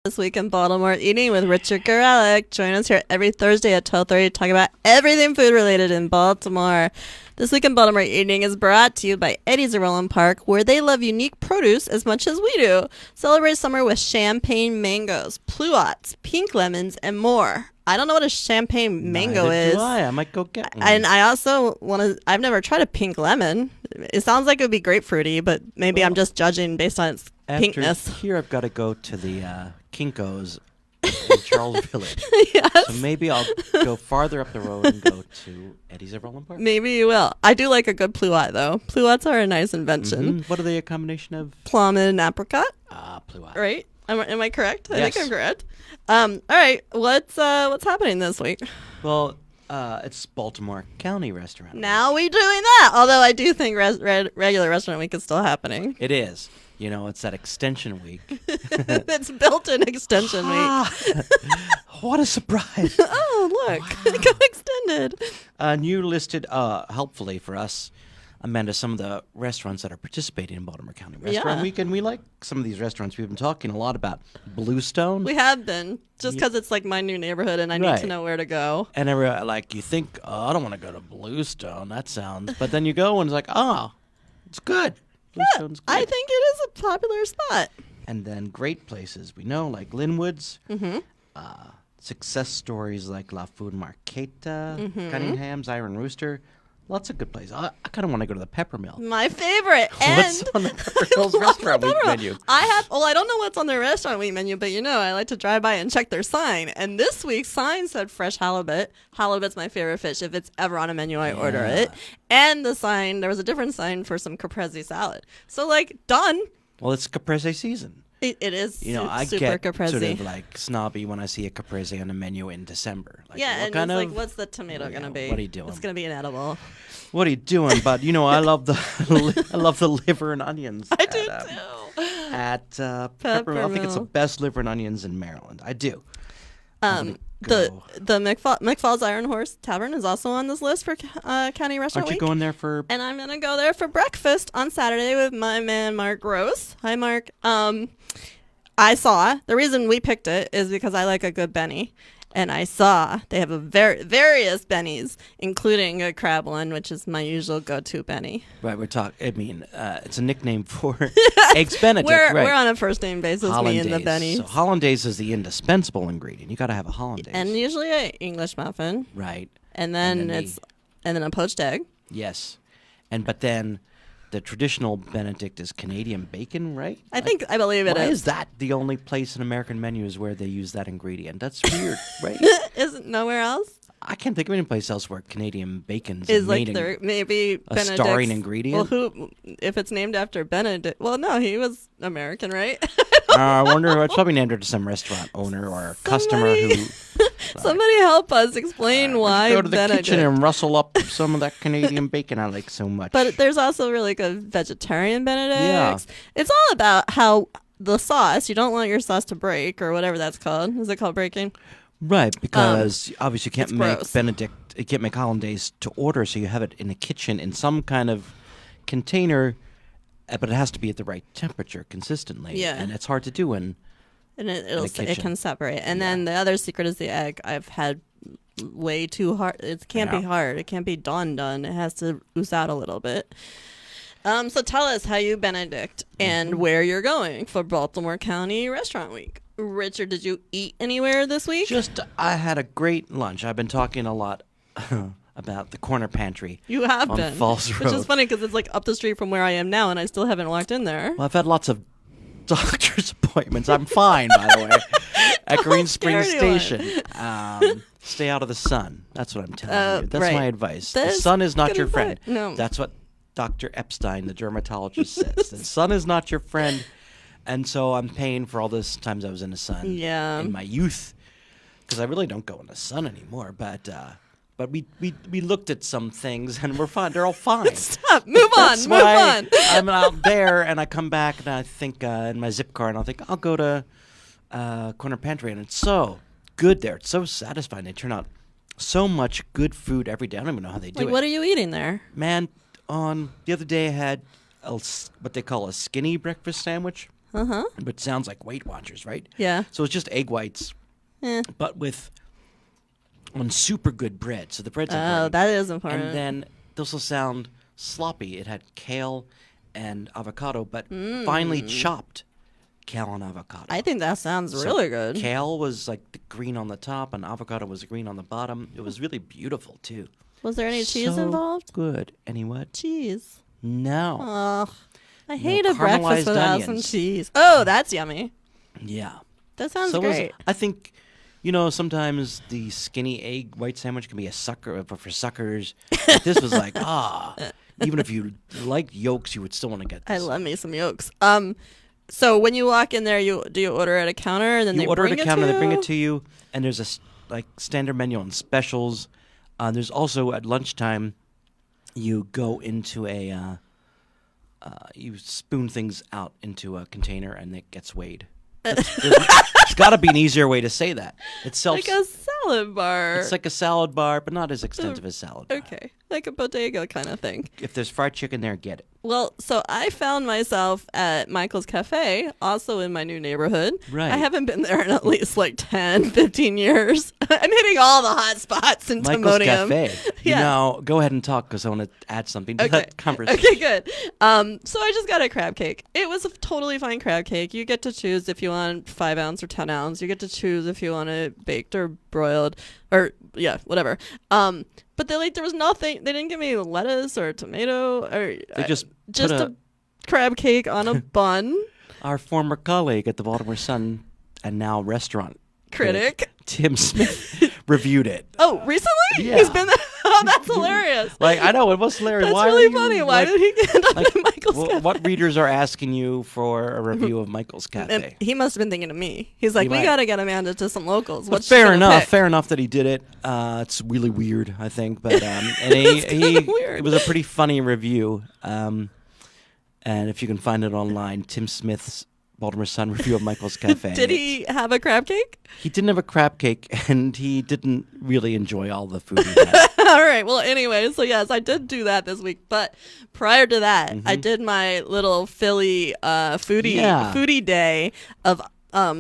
This Week in Baltimore Eating with Richard Gorelick. Join us here every Thursday at 12:30 to talk about everything food related in Baltimore. This Week in Baltimore Eating is brought to you by Eddie's of Roland Park, where they love unique produce as much as we do. Celebrate summer with champagne mangoes, pluots, pink lemons, and more. I don't know what a champagne mango is. Do I might go get one. And I also want to, I've never tried a pink lemon. It sounds like it would be grapefruity, but maybe I'm just judging based on its pinkness. Here I've got to go to the Kinko's in Charles Village. Yes. So maybe I'll go farther up the road and go to Eddie's of Roland Park. Maybe you will. I do like a good pluot, though. Pluots are a nice invention. What are they a combination of? Plum and apricot. Pluot. Right? Am I correct? Yes. I think I'm correct. All right. What's happening this week? Well, it's Baltimore County Restaurant. Now we doing that. Although I do think regular restaurant week is still happening. It is. You know, it's that extension week. It's built-in extension week. What a surprise. Oh, look. It got extended. You listed, helpfully for us, Amanda, some of the restaurants that are participating in Baltimore County Restaurant Week. And we like some of these restaurants. We've been talking a lot about Bluestone. We have been. Just because it's like my new neighborhood and I need to know where to go. And you think, I don't want to go to Bluestone. That sounds... But then you go and it's like, it's good. Bluestone's good. I think it is a popular spot. And then great places we know, like Linwood's. Success stories like La Food Marqueta, Cunningham's, Iron Rooster. Lots of good places. I kind of want to go to the Peppermill. My favorite. What's on the Peppermill's restaurant week menu? I don't know what's on their restaurant week menu, but I like to drive by and check their sign. And this week's sign said fresh halibut. Halibut's my favorite fish. If it's ever on a menu, I order it. And the sign, there was a different sign for some caprese salad. So, done. Well, it's caprese season. It is I super get caprese. sort of snobby when I see a caprese on the menu in December. What's the tomato gonna be? What are you doing? It's gonna be inedible. What are you doing? But I love the liver and onions. I do too. At Peppermill. I think it's the best liver and onions in Maryland. I do. The McFall's Iron Horse Tavern is also on this list for County Restaurant Aren't you Week. going there for? And I'm gonna go there for breakfast on Saturday with my man Mark Gross. Hi, Mark. I saw the reason we picked it is because I like a good Benny, and I saw they have various Bennies, including a crab one, which is my usual go-to Benny. Right, we're talking. I mean, it's a nickname for Eggs Benedict. We're on a first name basis. Hollandaise. Me and the Benny. So hollandaise is the indispensable ingredient. You got to have a hollandaise. And usually a English muffin. Right. And then a poached egg. Yes, but then the traditional Benedict is Canadian bacon, right? I believe it is. Why is that the only place in American menus where they use that ingredient? That's weird, right? Isn't nowhere else? I can't think of any place else where Canadian bacon is maybe a starring ingredient. Well, if it's named after Benedict? Well, no, he was American, right? I wonder. It's probably named after some restaurant owner or customer who. Somebody help us explain why go to the Benedict. kitchen and rustle up some of that Canadian bacon I like so much. But there's also really good vegetarian Benedicts. Yeah. It's all about how the sauce, you don't want your sauce to break or whatever that's called. Is it called breaking? Right, because obviously you can't make gross. Benedict, you can't make hollandaise to order, so you have it in a kitchen in some kind of container, but it has to be at the right temperature consistently. Yeah. And it's hard to do in it can separate. And then the other secret is the egg. I've had way too hard. It can't be hard. It can't be done. It has to ooze out a little bit. So tell us how you Benedict and where you're going for Baltimore County Restaurant Week. Richard, did you eat anywhere this week? I had a great lunch. I've been talking a lot about the corner pantry. You have on been. Falls Road. Which is funny because it's up the street from where I am now, and I still haven't walked in there. Well, I've had lots of doctor's appointments. I'm fine, by the way, at Green Springs Station. Stay out of the sun. That's what I'm telling you. That's my advice. The sun is not your friend. No. That's what Dr. Epstein, the dermatologist, says. The sun is not your friend. And so I'm paying for all those times I was in the sun in my youth, because I really don't go in the sun anymore. But we looked at some things and we're fine. They're all fine. Stop. Move on. I'm out there and I come back and I think in my zip car and I'll think I'll go to Corner Pantry, and it's so good there. It's so satisfying. They turn out so much good food every day. I don't even know how they do it. What are you eating there? Man, the other day I had what they call a skinny breakfast sandwich. but sounds like Weight Watchers, right? Yeah. So it's just egg whites, but on super good bread. So the bread's important. Oh, that is important. And then this will sound sloppy. It had kale and avocado, but finely chopped kale and avocado. I think that sounds really good. Kale was like the green on the top, and avocado was green on the bottom. It was really beautiful too. Was there any cheese involved? Good. Any what? Cheese. No. Oh, I hate a breakfast without some onions. cheese. Oh, that's yummy. Yeah. That sounds great. I think, sometimes the skinny egg white sandwich can be a sucker for suckers. But this was like, even if you liked yolks, you would still want to get this. I love me some yolks. So when you walk in there, do you order at a counter and then you they order bring at a it counter, to you? they bring it to you, and there's a standard menu on specials. There's also at lunchtime, you go into you spoon things out into a container and it gets weighed. There's got to be an easier way to say that. It's like a salad bar. It's like a salad bar, but not as extensive as salad bar. Okay, like a bodega kind of thing. If there's fried chicken there, get it. Well, so I found myself at Michael's Cafe, also in my new neighborhood. Right. I haven't been there in at least like 10, 15 years. I'm hitting all the hot spots in Michael's Timonium. Cafe. Yeah. Now, go ahead and talk because I want to add something to that conversation. Okay, good. So I just got a crab cake. It was a totally fine crab cake. You get to choose if you want 5 ounce or 10 ounce. You get to choose if you want it baked or broiled or whatever. But there was nothing. They didn't give me lettuce or tomato or They just a crab cake on a bun. Our former colleague at the Baltimore Sun and now restaurant critic Tim Smith reviewed it. Oh, recently? Yeah. He's been there. Oh, that's hilarious. I know it was hilarious. That's really funny. Why did he end up at Michael's Cafe? What readers are asking you for a review of Michael's Cafe? And he must have been thinking of me. He's like, we got to get Amanda to some locals. But fair enough that he did it. It's really weird, I think. But it was a pretty funny review. And if you can find it online, Tim Smith's Baltimore Sun review of Michael's Cafe. Did he have a crab cake? He didn't have a crab cake, and he didn't really enjoy all the food he had. All right. Well, anyway, so yes, I did do that this week. But prior to that, I did my little Philly foodie day of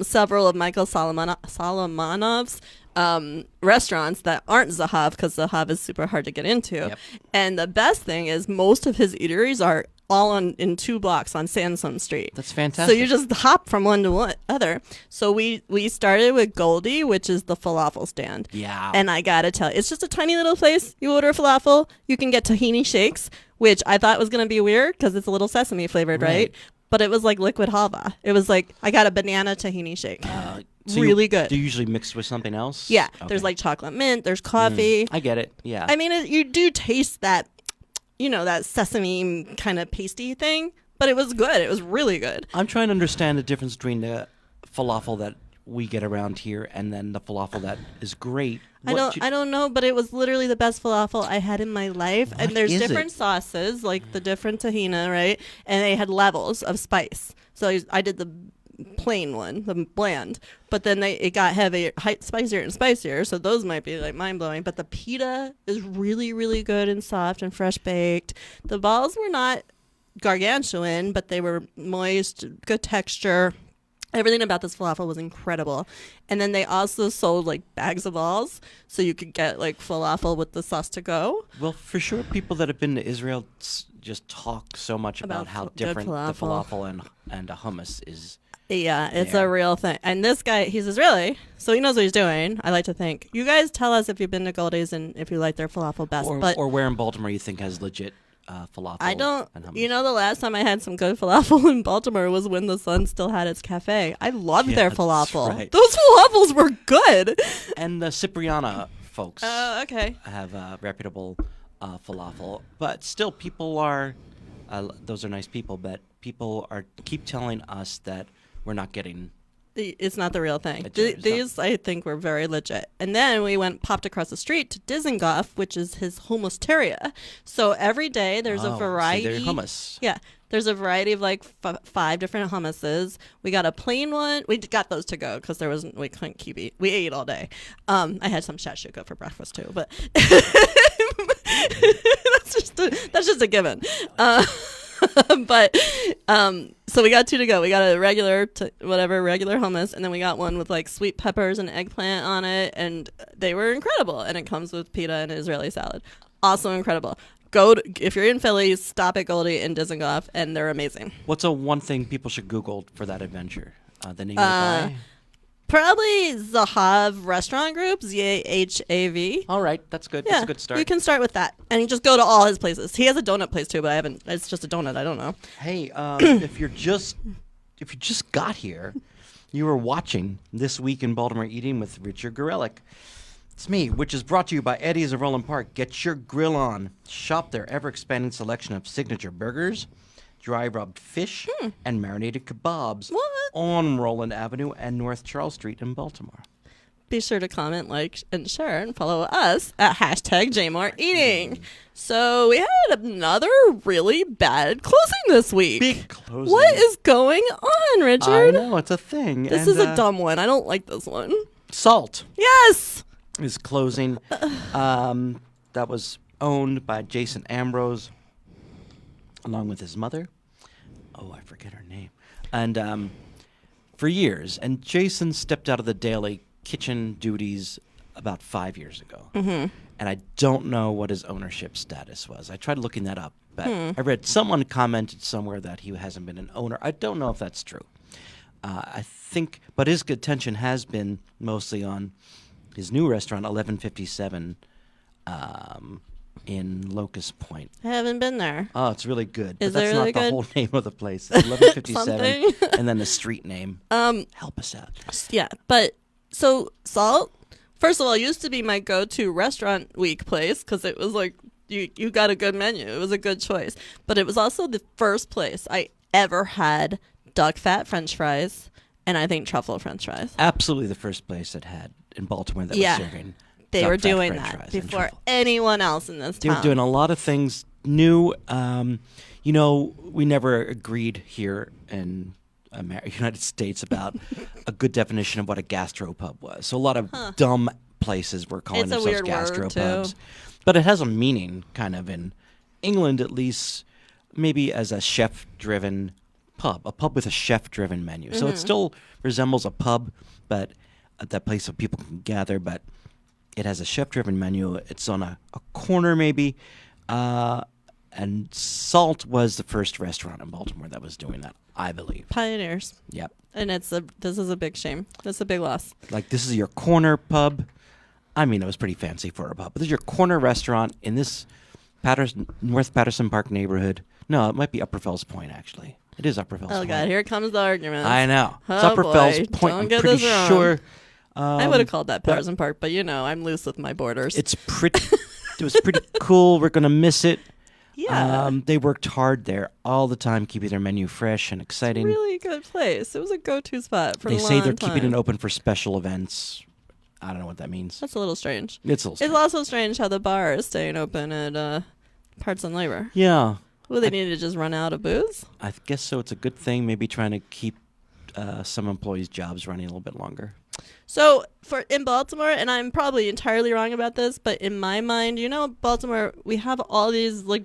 several of Michael Solomonov's restaurants that aren't Zahav, because Zahav is super hard to get into. Yep. And the best thing is most of his eateries are all in 2 blocks on Sansom Street. That's fantastic. So you just hop from one to other. So we started with Goldie, which is the falafel stand. Yeah. And I gotta tell you, it's just a tiny little place. You order falafel, you can get tahini shakes, which I thought was gonna be weird because it's a little sesame flavored, right? But it was like liquid halva. It was like I got a banana tahini shake. Really good. Do you usually mix with something else? Yeah. Okay. There's like chocolate mint. There's coffee. I get it. Yeah. I mean, you do taste that. That sesame kind of pasty thing, but it was good. It was really good. I'm trying to understand the difference between the falafel that we get around here and then the falafel that is great. I don't know, but it was literally the best falafel I had in my life. And there's different sauces, like the different tahina, right? And they had levels of spice. So I did the plain one, the bland, but then it got heavier, spicier and spicier, so those might be like mind-blowing. But the pita is really, really good and soft and fresh baked. The balls were not gargantuan, but they were moist, good texture. Everything about this falafel was incredible. And then they also sold like bags of balls, so you could get like falafel with the sauce to go. Well, for sure, people that have been to Israel just talk so much about how different the falafel and a hummus is. Yeah, it's a real thing. And this guy, he's Israeli, so he knows what he's doing, I like to think. You guys tell us if you've been to Goldie's and if you like their falafel best. Or where in Baltimore you think has legit falafel and hummus. The last time I had some good falafel in Baltimore was when the Sun still had its cafe. I loved their falafel. Right. Those falafels were good. And the Cipriana folks okay. have reputable falafel. But still, people are, those are nice people, but people keep telling us that we're not getting. It's not the real thing. These, I think, were very legit. And then we popped across the street to Dizengoff, which is his hummus-teria. So every day there's a variety. So they're hummus. Yeah. There's a variety of like 5 different hummuses. We got a plain one. We got those to go because we couldn't keep eating. We ate all day. I had some shakshuka for breakfast too, but that's just a given. But so we got two to go. We got a regular hummus, and then we got one with like sweet peppers and eggplant on it, and they were incredible. And it comes with pita and Israeli salad. Also incredible. If you're in Philly, stop at Goldie in Dizengoff, and they're amazing. What's one thing people should Google for that adventure? The name of the guy? Probably Zahav Restaurant Group, Zahav. All right, that's good. Yeah, That's a good start. You can start with that, and you just go to all his places. He has a donut place too, but I haven't. It's just a donut. I don't know. Hey, if you just got here, you were watching This Week in Baltimore Eating with Richard Gorelick. It's me, which is brought to you by Eddie's of Roland Park. Get your grill on. Shop their ever-expanding selection of signature burgers, dry-rubbed fish, and marinated kebabs on Roland Avenue and North Charles Street in Baltimore. Be sure to comment, like, and share, and follow us at #JMoreEating. So we had another really bad closing this week. Big closing. What is going on, Richard? I know, it's a thing. This is a dumb one. I don't like this one. Salt. Yes! Is closing. That was owned by Jason Ambrose, along with his mother. Oh, I forget her name. And for years. And Jason stepped out of the daily kitchen duties about 5 years ago. Mm-hmm. And I don't know what his ownership status was. I tried looking that up. But I read someone commented somewhere that he hasn't been an owner. I don't know if that's true. I think, but his attention has been mostly on his new restaurant, 1157, in Locust Point. I haven't been there. Oh, it's really good. Is but that's it really not good? the whole name of the place. It's 1157, and then the street name. Help us out. Yeah, but so Salt, first of all, used to be my go-to restaurant week place because it was like you got a good menu. It was a good choice. But it was also the first place I ever had duck fat French fries and I think truffle French fries. Absolutely the first place that had in Baltimore that was serving. They duck were fat doing French that fries before and truffle. anyone else in this They town. were doing a lot of things new. We never agreed here in United States about a good definition of what a gastropub was. So a lot of dumb places were calling It's a themselves weird word, gastropubs. too. But it has a meaning, kind of, in England at least, maybe as a chef-driven pub, a pub with a chef-driven menu. So it still resembles a pub, but at that place where people can gather, but it has a chef-driven menu. It's on a corner, maybe. And Salt was the first restaurant in Baltimore that was doing that, I believe. Pioneers. Yep. And this is a big shame. That's a big loss. Like, this is your corner pub. I mean, it was pretty fancy for a pub. But this is your corner restaurant in this North Patterson Park neighborhood. No, it might be Upper Fells Point, actually. It is Upper Fells Point. Oh, God, here comes the argument. I know. It's Oh, Upper boy. Fells Point. Don't I'm get pretty this wrong. sure. I would have called that Patterson Park, but I'm loose with my borders. It's pretty. It was pretty cool. We're gonna miss it. Yeah. They worked hard there all the time, keeping their menu fresh and exciting. Really good place. It was a go-to spot for a They long say they're time. keeping it open for special events. I don't know what that means. That's a little strange. It's a little strange. It's also strange how the bar is staying open at Parts and Labor. Yeah. Well, they need to just run out of booze? I guess so. It's a good thing. Maybe trying to keep some employees' jobs running a little bit longer. So in Baltimore, and I'm probably entirely wrong about this, but in my mind, Baltimore, we have all these like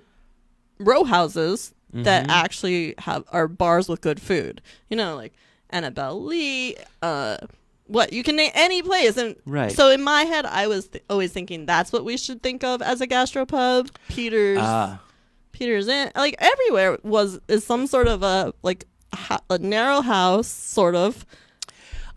row houses that actually are bars with good food. Like Annabelle Lee, you can name any place. And Right. so in my head, I was always thinking that's what we should think of as a gastropub. Peter's Inn, like everywhere is some sort of a narrow house, sort of.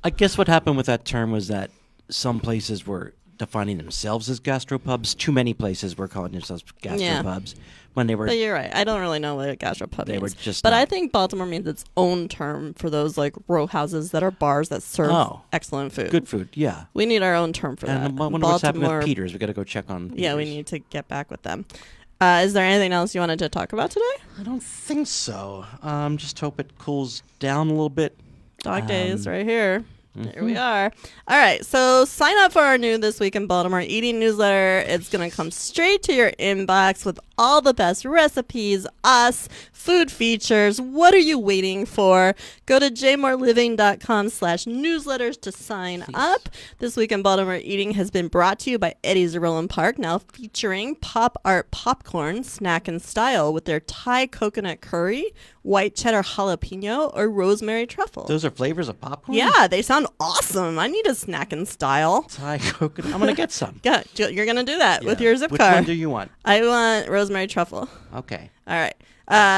I guess what happened with that term was that some places were defining themselves as gastropubs. Too many places were calling themselves gastropubs when they were. But you're right. I don't really know what a gastropub means. Were just. But I think Baltimore means its own term for those like row houses that are bars that serve excellent food. Good food, yeah. We need our own term for that. And I wonder what's happening with Peter's. We got to go check on. Yeah, we Peter's. need to get back with them. Is there anything else you wanted to talk about today? I don't think so. Just hope it cools down a little bit. Dog days right here. There we are. All right, so sign up for our new This Week in Baltimore Eating newsletter. It's going to come straight to your inbox with all the best recipes, food features. What are you waiting for? Go to jmoreliving.com/newsletters to sign up. This Week in Baltimore Eating has been brought to you by Eddie's Roland Park, now featuring pop art popcorn, snack and style with their Thai coconut curry, white cheddar jalapeno, or rosemary truffle. Those are flavors of popcorn? Yeah, they sound awesome. I need a snack and style. Thai coconut. I'm going to get some. Yeah, you're going to do that with your zip Which card. one do you want? I want rosemary truffle. Okay. All right.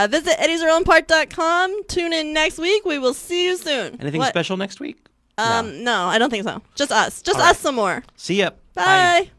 Visit eddiesrolandpark.com. Tune in next week. We will see you soon. Anything special next week? No, I don't think so. Just us. Just All us right. some more. See ya. Bye.